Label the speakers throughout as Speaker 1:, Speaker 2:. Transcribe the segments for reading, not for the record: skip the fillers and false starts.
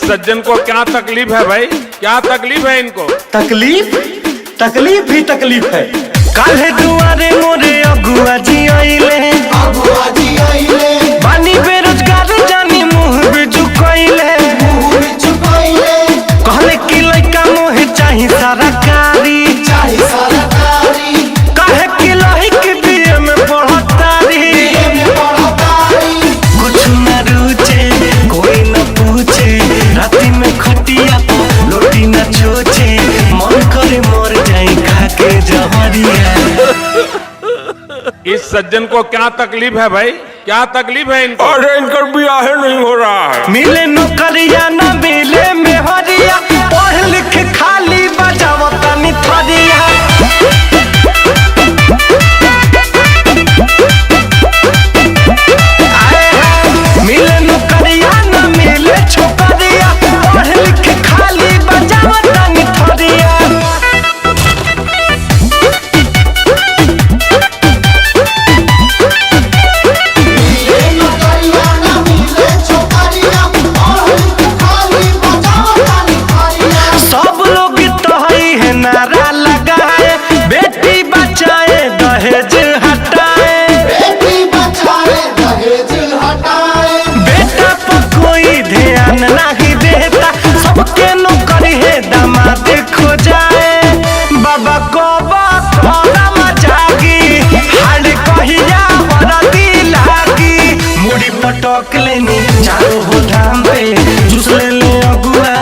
Speaker 1: सज्जन को क्या तकलीफ है भाई, क्या तकलीफ है इनको?
Speaker 2: तकलीफ तकलीफ भी तकलीफ है।
Speaker 3: काहे दुआरे मोरे अगुआ जी आइले, बानी बेरोजगार जानी मुंह भी झुकइले, कहले कि लइका मोहे चाही सरकारी, काहे कि लइक बीए में पढ़तारी, कुछ न रुचे कोई न पूछे, राती में खटिया पर लोटी न छोचे, मन करे मर जाई खाके जहरिया।
Speaker 1: इस सज्जन को क्या तकलीफ है भाई, क्या तकलीफ है इनको?
Speaker 4: अरे इनका ब्याह नहीं हो रहा है।
Speaker 3: मिले नौकरिया न मिले मेहरिया, पढ़ लिख खाली बजावता निथरिया। मिले नौकरिया न मिले छोकरिया, पढ़ लिख खाली बजावता निथरिया। सब लोग तो है नारा लगाए, बेटी बचाए दहेज हटाए, बेटा पर कोई ध्यान नहीं देता, सबके नौकरी है दामाद खो जाए। बाबा को जागी हाल कहिया हरदी लागी, मुड़ी पटक लेनी चारों हो धाम पे, जुस ले ले अगुआ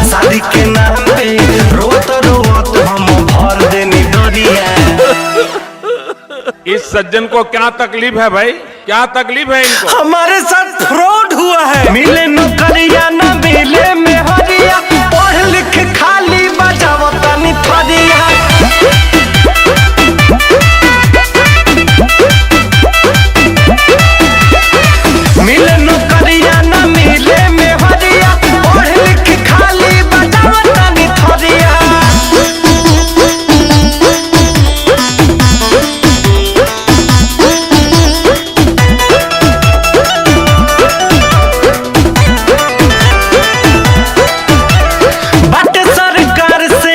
Speaker 3: शादी के नाम पे, रोत रोत हम भर देनी दरिया।
Speaker 1: इस सज्जन को क्या तकलीफ है भाई, क्या तकलीफ है इनको?
Speaker 3: हमारे साथ फ्रॉड हुआ है। मिले नौकरिया न मिले मेहरिया, पढ़ लिख खाली बजावता निथरिया। मिले नौकरिया न मिले मेहरिया, पढ़ लिख खाली बजावता निथरिया। बाटे सरकार से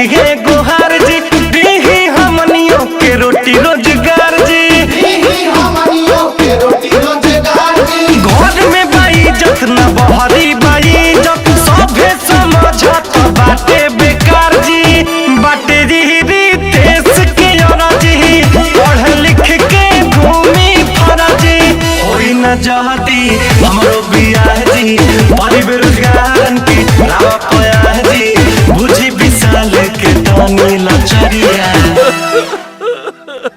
Speaker 3: ये गुहार जी, दीही हमनियों के रोटी रोजगार जी। घर में बाई जत न बहरी बाई जत, सभे समझत बाटे बेकार जी। बाटे री देश के अरजी, पढ़ लिख के घूमी फरजी, होई न जहती हमरो बियाह जी, बड़ी बेरोजगारन की रावा पया जी, बुझी विशाल के तानी लचरिया।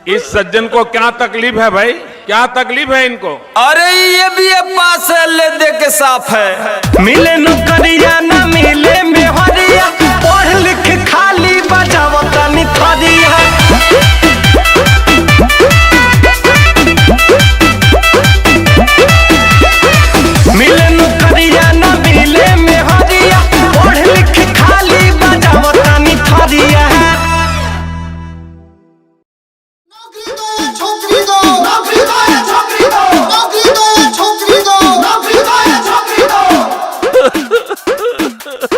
Speaker 1: इस सज्जन को क्या तकलीफ है भाई, क्या तकलीफ है इनको?
Speaker 4: अरे ये भी पास है, ले दे के साफ है।
Speaker 3: मिले नौकरिया न मिले मेहरिया, पढ़ लिख खाली बजावता निथरिया। मिले नौकरिया न मिले मेहरिया, पढ़ लिख खाली बजावता निथरिया।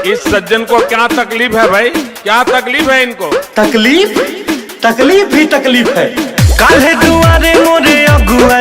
Speaker 1: इस सज्जन को क्या तकलीफ है भाई, क्या तकलीफ है इनको?
Speaker 2: तकलीफ तकलीफ भी तकलीफ है।
Speaker 3: काहे दुआरे मोरे अगुआ